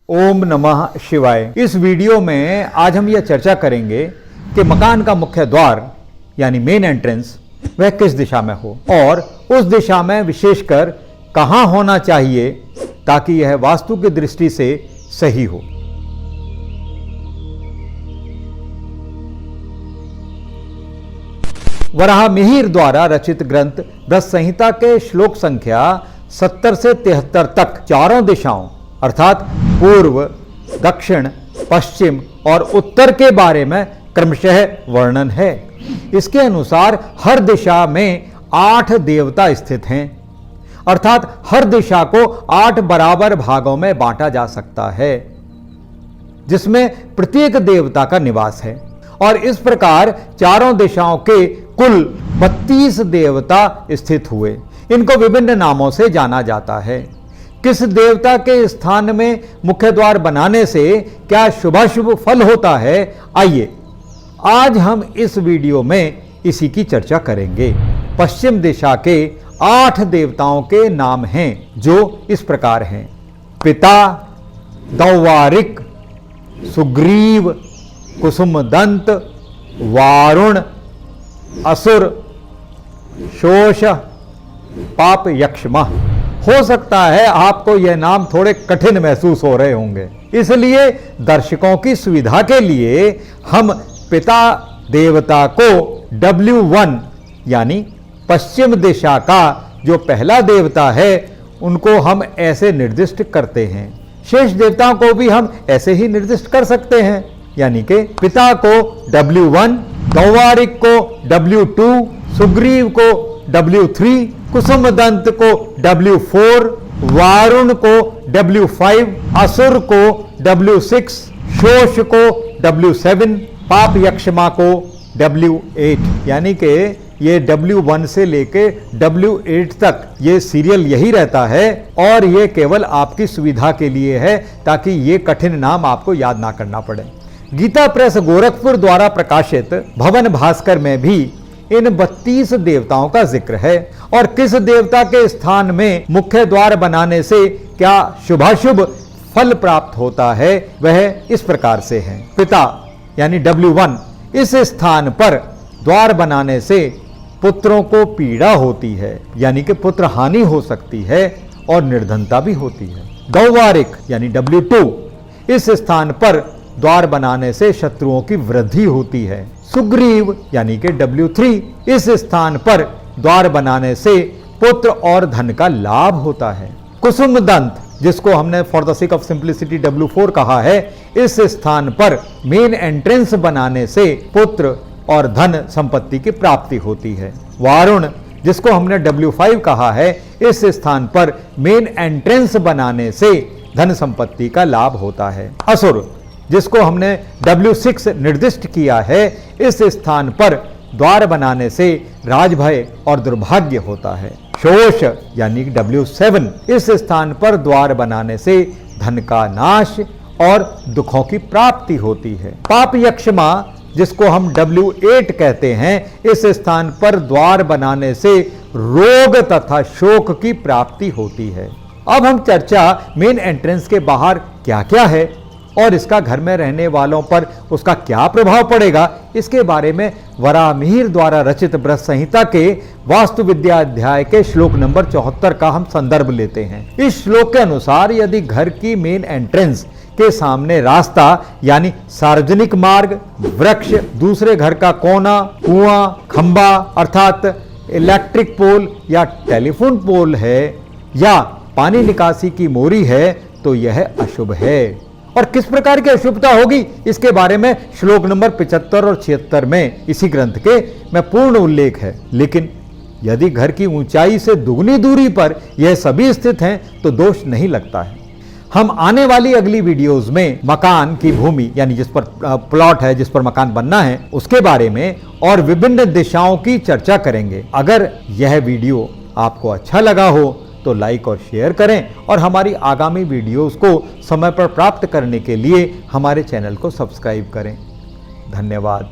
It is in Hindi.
ओम नमः शिवाय। इस वीडियो में आज हम यह चर्चा करेंगे कि मकान का मुख्य द्वार यानी मेन एंट्रेंस वह किस दिशा में हो और उस दिशा में विशेषकर कहां होना चाहिए ताकि यह वास्तु की दृष्टि से सही हो। वराहमिहिर द्वारा रचित ग्रंथ बृहत संहिता के श्लोक संख्या 70 से 73 तक चारों दिशाओं अर्थात पूर्व, दक्षिण, पश्चिम और उत्तर के बारे में क्रमशः वर्णन है। इसके अनुसार हर दिशा में 8 देवता स्थित हैं, अर्थात हर दिशा को 8 बराबर भागों में बांटा जा सकता है, जिसमें प्रत्येक देवता का निवास है। और इस प्रकार चारों दिशाओं के कुल 32 देवता स्थित हुए। इनको विभिन्न नामों से जाना जाता है। किस देवता के स्थान में मुख्य द्वार बनाने से क्या शुभाशुभ फल होता है, आइए आज हम इस वीडियो में इसी की चर्चा करेंगे। पश्चिम दिशा के 8 देवताओं के नाम हैं जो इस प्रकार हैं: पिता, दौवारिक, सुग्रीव, कुसुमदंत, वारुण, असुर, शोष, पाप यक्षमा। हो सकता है आपको यह नाम थोड़े कठिन महसूस हो रहे होंगे, इसलिए दर्शकों की सुविधा के लिए हम पिता देवता को W1 यानी पश्चिम दिशा का जो पहला देवता है उनको हम ऐसे निर्दिष्ट करते हैं। शेष देवताओं को भी हम ऐसे ही निर्दिष्ट कर सकते हैं, यानी कि पिता को W1, दौवारिक को W2, सुग्रीव को W3, कुसुमदंत को W4, वारुण को W5, असुर को W6, शोष को W7, पाप यक्षमा को W8। यानी कि ये W1 से लेके W8 तक ये सीरियल यही रहता है और ये केवल आपकी सुविधा के लिए है ताकि ये कठिन नाम आपको याद ना करना पड़े। गीता प्रेस गोरखपुर द्वारा प्रकाशित भवन भास्कर में भी इन 32 देवताओं का जिक्र है और किस देवता के स्थान में मुख्य द्वार बनाने से क्या शुभाशुभ फल प्राप्त होता है वह इस प्रकार से है। पिता यानी W1, इस स्थान पर द्वार बनाने से पुत्रों को पीड़ा होती है, यानी कि पुत्र हानि हो सकती है और निर्धनता भी होती है। दौवारिक यानी W2, इस स्थान पर द्वार बनाने से शत्रुओं की वृद्धि होती है। सुग्रीव यानी कि W3, इस स्थान पर द्वार बनाने से पुत्र और धन का लाभ होता है। कुसुमदंत, जिसको हमने for the sake of simplicity W4 कहा है, इस स्थान पर मेन एंट्रेंस बनाने से पुत्र और धन संपत्ति की प्राप्ति होती है। वारुण, जिसको हमने W5 कहा है, इस स्थान पर मेन एंट्रेंस बनाने से धन संपत्ति का लाभ होता है। असुर, जिसको हमने W6 निर्दिष्ट किया है, इस स्थान पर द्वार बनाने से राजभय और दुर्भाग्य होता है। शोष यानी W7, इस स्थान पर द्वार बनाने से धन का नाश और दुखों की प्राप्ति होती है। पाप यक्षमा, जिसको हम W8 कहते हैं, इस स्थान पर द्वार बनाने से रोग तथा शोक की प्राप्ति होती है। अब हम चर्चा मेन एंट्रेंस के बाहर क्या क्या है और इसका घर में रहने वालों पर उसका क्या प्रभाव पड़ेगा, इसके बारे में वराहमिहिर द्वारा रचित बृहत संहिता के वास्तु विद्या अध्याय के श्लोक नंबर 74 का हम संदर्भ लेते हैं। इस श्लोक के अनुसार यदि घर की मेन एंट्रेंस के सामने रास्ता यानी सार्वजनिक मार्ग, वृक्ष, दूसरे घर का कोना, कुआं, खंबा अर्थात इलेक्ट्रिक पोल या टेलीफोन पोल है या पानी निकासी की मोरी है तो यह अशुभ है। और किस प्रकार की अशुभता होगी इसके बारे में श्लोक नंबर 75 और 76 में इसी ग्रंथ के में पूर्ण उल्लेख है। लेकिन यदि घर की ऊंचाई से दुगनी दूरी पर यह सभी स्थित हैं तो दोष नहीं लगता है। हम आने वाली अगली वीडियोस में मकान की भूमि यानी जिस पर प्लॉट है, जिस पर मकान बनना है, उसके बारे में और विभिन्न दिशाओं की चर्चा करेंगे। अगर यह वीडियो आपको अच्छा लगा हो तो लाइक और शेयर करें और हमारी आगामी वीडियोस को समय पर प्राप्त करने के लिए हमारे चैनल को सब्सक्राइब करें। धन्यवाद।